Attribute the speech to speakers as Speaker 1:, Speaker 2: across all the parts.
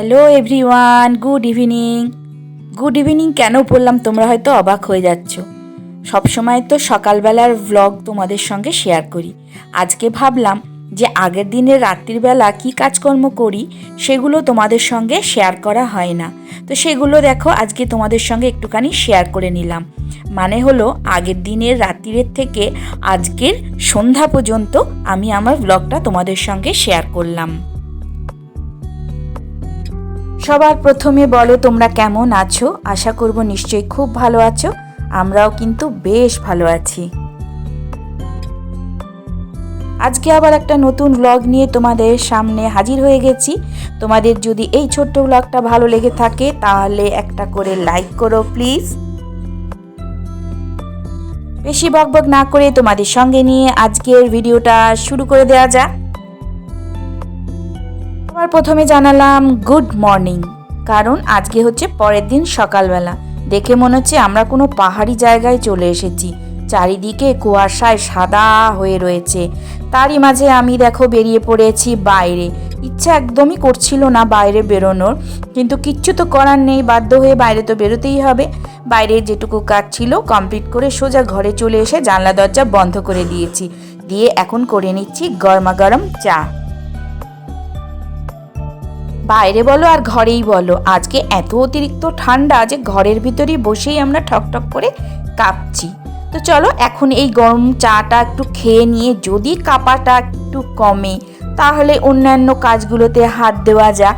Speaker 1: Hello everyone, good evening কেন বললাম তোমরা হয়তো অবাক হয়ে যাচ্ছ। সবসময় তো সকালবেলার ভ্লগ তোমাদের সঙ্গে শেয়ার করি। আজকে ভাবলাম যে আগের দিনের রাত্রিবেলা কি কাজকর্ম করি সেগুলো তোমাদের সঙ্গে শেয়ার করা হয় না, তো সেগুলো দেখো আজকে তোমাদের সঙ্গে একটুখানি শেয়ার করে নিলাম। মানে হলো আগের দিনের রাত্রির থেকে আজকের সন্ধ্যা পর্যন্ত আমি আমার ভ্লগটা তোমাদের সঙ্গে শেয়ার করলাম। সবার প্রথমে বলো তোমরা কেমন আছো? আশা করব নিশ্চয়ই খুব ভালো আছো। আমরাও কিন্তু বেশ ভালো আছি। আজকে আবার একটা নতুন ব্লগ নিয়ে তোমাদের সামনে হাজির হয়ে গেছি। তোমাদের যদি এই ছোট্ট ব্লগটা ভালো লেগে থাকে তাহলে একটা করে লাইক করো প্লিজ। বেশি বকবক না করে তোমাদের সঙ্গে নিয়ে আজকের ভিডিওটা শুরু করে দেওয়া যাক। আবার প্রথমে জানালাম গুড মর্নিং, কারণ আজকে হচ্ছে পরের দিন সকালবেলা। দেখে মনে হচ্ছে আমরা কোনো পাহাড়ি জায়গায় চলে এসেছি। চারিদিকে কুয়াশায় সাদা হয়ে রয়েছে। তারই মাঝে আমি দেখো বেরিয়ে পড়েছি বাইরে। ইচ্ছা একদমই করছিল না বাইরে বেরোনোর, কিন্তু কিচ্ছু তো করার নেই, বাধ্য হয়ে বাইরে তো বেরোতেই হবে। বাইরে যেটুকু কাজ ছিল কমপ্লিট করে সোজা ঘরে চলে এসে জানলা দরজা বন্ধ করে দিয়েছি। দিয়ে এখন করে নিচ্ছি গরমা গরম চা। বাইরে বলো আর ঘরেই বলো, আজকে এত অতিরিক্ত ঠান্ডা যে ঘরের ভিতরেই বসেই আমরা ঠকঠক করে কাঁপছি। তো চলো এখন এই গরম চাটা একটু খেয়ে নিয়ে যদি কাঁপাটা একটু কমে তাহলে অন্যান্য কাজগুলোতে হাত দেওয়া যাক।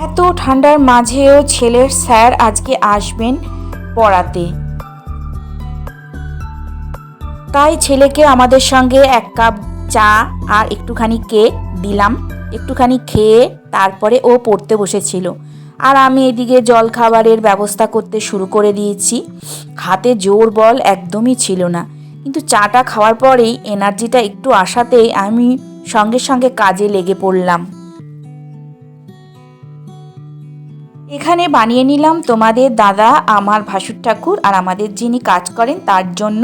Speaker 1: এত ঠান্ডার মাঝেও ছেলের স্যার আজকে আসবেন পড়াতে, তাই ছেলেকে আমাদের সঙ্গে এক কাপ চা আর একটুখানি কেক দিলাম। একটুখানি খেয়ে তারপরে ও পড়তে বসেছিল, আর আমি এদিকে জল খাবারের ব্যবস্থা করতে শুরু করে দিয়েছি। হাতে জোর বল একদমই ছিল না, কিন্তু চাটা খাওয়ার পরেই এনার্জিটা একটু আসাতেই আমি সঙ্গে সঙ্গে কাজে লেগে পড়লাম। এখানে বানিয়ে নিলাম তোমাদের দাদা, আমার ভাসুর ঠাকুর আর আমাদের যিনি কাজ করেন তার জন্য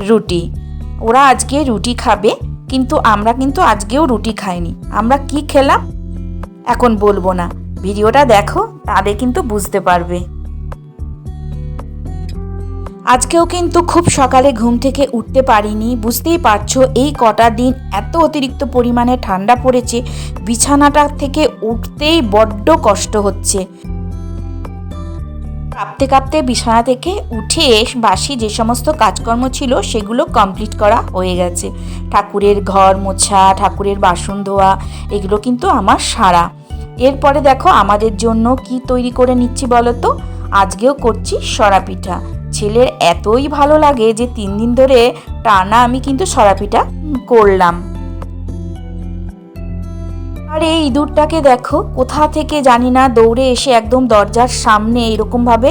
Speaker 1: রুটি। ওরা আজকে রুটি খাবে, কিন্তু আমরা কিন্তু আজকেও রুটি খাইনি। আমরা কি খেলাম এখন বলবো না, ভিডিওটা দেখো তাহলে কিন্তু বুঝতে পারবে। আজকেও কিন্তু খুব সকালে ঘুম থেকে উঠতে পারিনি। বুঝতেই পারছো এই কটা দিন এত অতিরিক্ত পরিমাণে ঠান্ডা পড়েছে, বিছানাটা থেকে উঠতেই বড্ড কষ্ট হচ্ছে। কাঁপতে কাঁপতে বিছানা থেকে উঠে বাসি যে সমস্ত কাজকর্ম ছিল সেগুলো কমপ্লিট করা হয়ে গেছে। ঠাকুরের ঘর মোছা, ঠাকুরের বাসন ধোয়া, এগুলো কিন্তু আমার সারা। এরপরে দেখো আমাদের জন্য কি তৈরি করে নিচ্ছি বলো তো। আজকেও করছি সরা পিঠা। ছেলের এতই ভালো লাগে যে 3 দিন ধরে টানা আমি কিন্তু সরা পিঠা করলাম। আর এই ইঁদুরটাকে দেখো কোথা থেকে জানি না দৌড়ে এসে একদম দরজার সামনে এরকমভাবে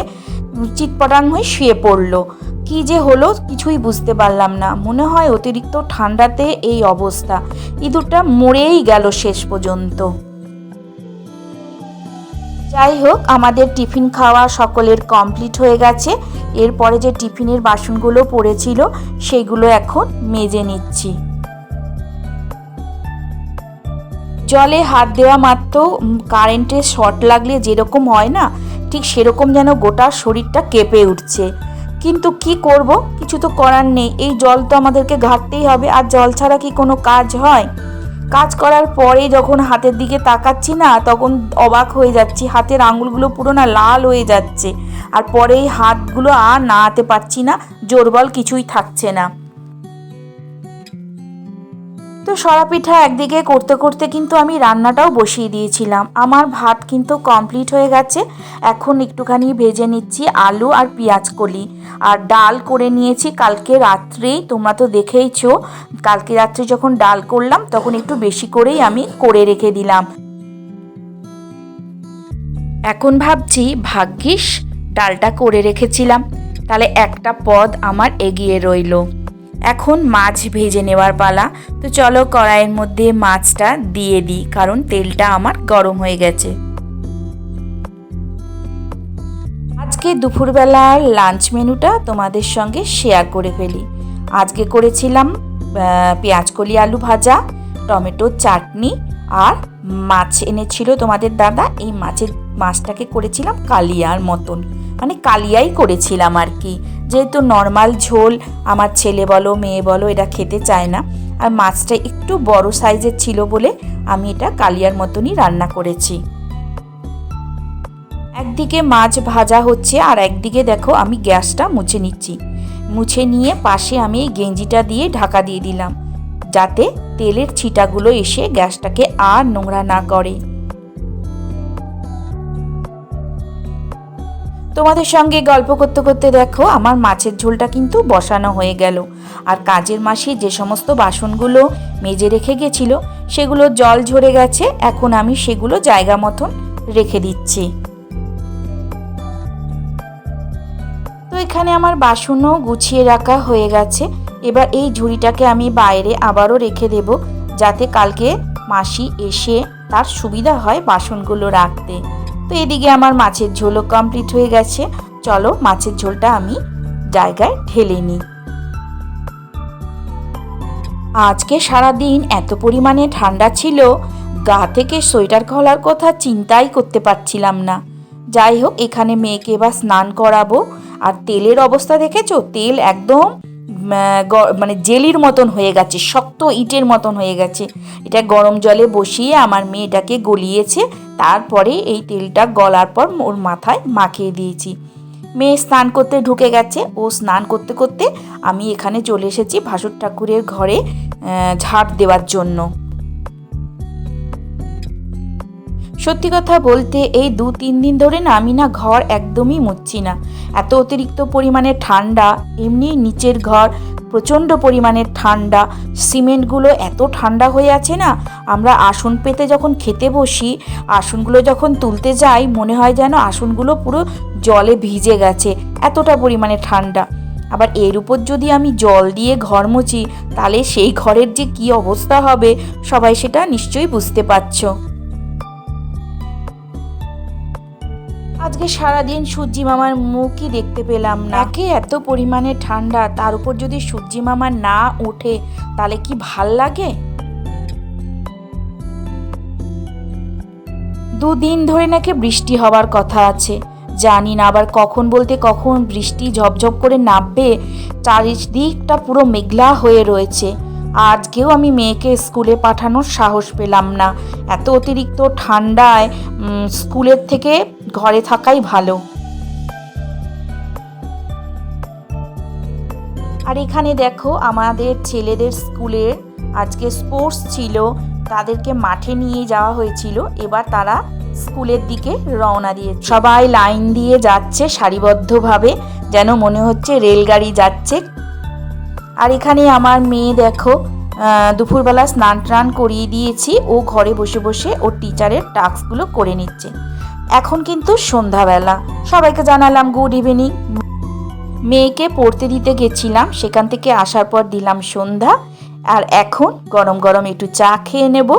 Speaker 1: চিৎপটাং হয়ে শুয়ে পড়লো। কি যে হলো কিছুই বুঝতে পারলাম না। মনে হয় অতিরিক্ত ঠান্ডাতে এই অবস্থা। ইঁদুরটা মরেই গেল শেষ পর্যন্ত। যাই হোক, আমাদের টিফিন খাওয়া সকলের কমপ্লিট হয়ে গেছে। এরপরে যে টিফিনের বাসনগুলো পড়েছিল সেগুলো এখন মেজে নিচ্ছি। জলে হাত দেওয়া মাত্র কারেন্টের শর্ট লাগলে যেরকম হয় না, ঠিক সেরকম যেন গোটা শরীরটা কেঁপে উঠছে। কিন্তু কি করব, কিছু তো করার নেই। এই জল তো আমাদেরকে ঘাঁটতেই হবে, আর জল ছাড়া কি কোনো কাজ হয়? কাজ করার পরে যখন হাতের দিকে তাকাচ্ছি না, তখন অবাক হয়ে যাচ্ছি। হাতের আঙুলগুলো পুরো না লাল হয়ে যাচ্ছে, আর পরে এই হাতগুলো আর নাড়াতে পারছি না, জোর বল কিছুই থাকছে না। তো সরা পিঠা একদিকে করতে করতে কিন্তু আমি রান্নাটাও বসিয়ে দিয়েছিলাম। আমার ভাত কিন্তু কমপ্লিট হয়ে গেছে। এখন একটুখানি ভেজে নিচ্ছি আলু আর পেঁয়াজ কলি, আর ডাল করে নিয়েছি কালকে রাত্রেই। তোমরা তো দেখেইছো কালকে রাত্রে যখন ডাল করলাম তখন একটু বেশি করেই আমি করে রেখে দিলাম। এখন ভাবছি ভাগ্যিস ডালটা করে রেখেছিলাম, তাহলে একটা পদ আমার এগিয়ে রইল। এখন মাছ ভেজে নেওয়ার পালা। তো চলো কড়াইয়ের মধ্যে মাছটা দিয়ে দিই, কারণ তেলটা আমার গরম হয়ে গেছে। আজকে দুপুরবেলার লাঞ্চ মেনুটা তোমাদের সঙ্গে শেয়ার করে ফেলি। আজকে করেছিলাম পেঁয়াজকলি আলু ভাজা, টমেটোর চাটনি আর মাছ এনেছিল তোমাদের দাদা। এই মাছটাকে করেছিলাম কালিয়ার মতন, মানে কালিয়াই করেছিলাম আর কি, যেহেতু নর্মাল ঝোল আমার ছেলে বলো মেয়ে বলো এটা খেতে চায় না, আর মাছটা একটু বড় সাইজের ছিল বলে আমি এটা কালিয়ার মতনই রান্না করেছি। একদিকে মাছ ভাজা হচ্ছে আর একদিকে দেখো আমি গ্যাসটা মুছে নিচ্ছি। মুছে নিয়ে পাশে আমি এই গেঞ্জিটা দিয়ে ঢাকা দিয়ে দিলাম, যাতে তেলের ছিটাগুলো এসে গ্যাসটাকে আর নোংরা না করে। তোমাদের সঙ্গে গল্প করতে করতে দেখো আমার মাছের ঝোলটা কিন্তু বসানো হয়ে গেল। আর কাজের মাসি যে সমস্ত বাসনগুলো মেজে রেখে গেছিল সেগুলো জল ঝরে গেছে, এখন আমি সেগুলো জায়গা মতন রেখে দিচ্ছি। তো এখানে আমার বাসনও গুছিয়ে রাখা হয়ে গেছে। এবার এই ঝুড়িটাকে আমি বাইরে আবারও রেখে দেব, যাতে কালকে মাসি এসে তার সুবিধা হয় বাসনগুলো রাখতে। তো এদিকে আমার মাছের ঝোলও কমপ্লিট হয়ে গেছে। চলো মাছের ঝোলটা আমি জায়গায় ঢেলে নিই। আজকে সারাদিন এত পরিমাণে ঠান্ডা ছিল, গা থেকে সোয়েটার খোলার কথা চিন্তাই করতে পারছিলাম না। যাই হোক, এখানে মেয়েকে এবার স্নান করাবো। আর তেলের অবস্থা দেখেছো, তেল একদম মানে জেলির মতন হয়ে গেছে, শক্ত ইটের মতন হয়ে গেছে। এটা গরম জলে বসিয়ে আমার মেয়েটাকে গলিয়েছে, তারপরে এই তেলটা গলার পর ওর মাথায় মাখিয়ে দিয়েছি। মেয়ে স্নান করতে ঢুকে গেছে, ও স্নান করতে করতে আমি এখানে চলে এসেছি ভাসুর ঠাকুরের ঘরে ঝাড় দেওয়ার জন্য। সত্যি কথা বলতে এই 2-3 দিন ধরে না আমি না ঘর একদমই মুছছি না, এত অতিরিক্ত পরিমাণে ঠান্ডা। এমনি নিচের ঘর প্রচণ্ড পরিমাণে ঠান্ডা, সিমেন্টগুলো এত ঠান্ডা হয়ে আছে না, আমরা আসন পেতে যখন খেতে বসি, আসনগুলো যখন তুলতে যাই মনে হয় যেন আসনগুলো পুরো জলে ভিজে গেছে, এতটা পরিমাণে ঠান্ডা। আবার এর উপর যদি আমি জল দিয়ে ঘর মুছি, তাহলে সেই ঘরের যে কী অবস্থা হবে সবাই সেটা নিশ্চয়ই বুঝতে পারছো। আজকে সারাদিন সূর্যি মামার মুখই দেখতে পেলাম না। একে এত পরিমাণে ঠান্ডা, তার উপর যদি সূর্যি মামা না ওঠে তাহলে কি ভাল লাগে? 2 দিন ধরে নাকি বৃষ্টি হবার কথা আছে, জানি না আবার কখন বলতে কখন বৃষ্টি ঝপঝপ করে নামবে। চারিদিকটা পুরো মেঘলা হয়ে রয়েছে। আজকেও আমি মেয়েকে স্কুলে পাঠানোর সাহস পেলাম না, এত অতিরিক্ত ঠান্ডায় স্কুলের থেকে ঘরে থাকাই ভালো। আর এখানে দেখো আমাদের ছেলেদের স্কুলের আজকে স্পোর্টস ছিল, তাদেরকে মাঠে নিয়ে যাওয়া হয়েছিল। এবার তারা স্কুলের দিকে রওনা দিয়ে সবাই লাইন দিয়ে যাচ্ছে সারিবদ্ধভাবে, যেন মনে হচ্ছে রেলগাড়ি যাচ্ছে। আর এখানে আমার মেয়ে দেখো দুপুরবেলা স্নান টান করিয়ে দিয়েছি, ও ঘরে বসে বসে ওর টিচারের টাস্কগুলো করে নিচ্ছে। এখন কিন্তু সন্ধ্যাবেলা, সবাইকে জানালাম গুড ইভিনিং। মেয়েকে পড়তে দিতে গেছিলাম, সেখান থেকে আসার পর দিলাম সন্ধ্যা। আর এখন গরম গরম একটু চা খেয়ে নেব।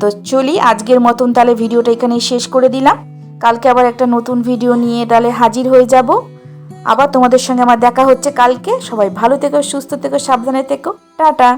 Speaker 1: তো চলি, আজকের মতন তাহলে ভিডিওটা এখানেই শেষ করে দিলাম। কালকে আবার একটা নতুন ভিডিও নিয়ে তাহলে হাজির হয়ে যাব। আবার তোমাদের সঙ্গে আমার দেখা হচ্ছে কালকে। সবাই ভালো থেকো, সুস্থ থেকো, সাবধানে থেকো, টাটা।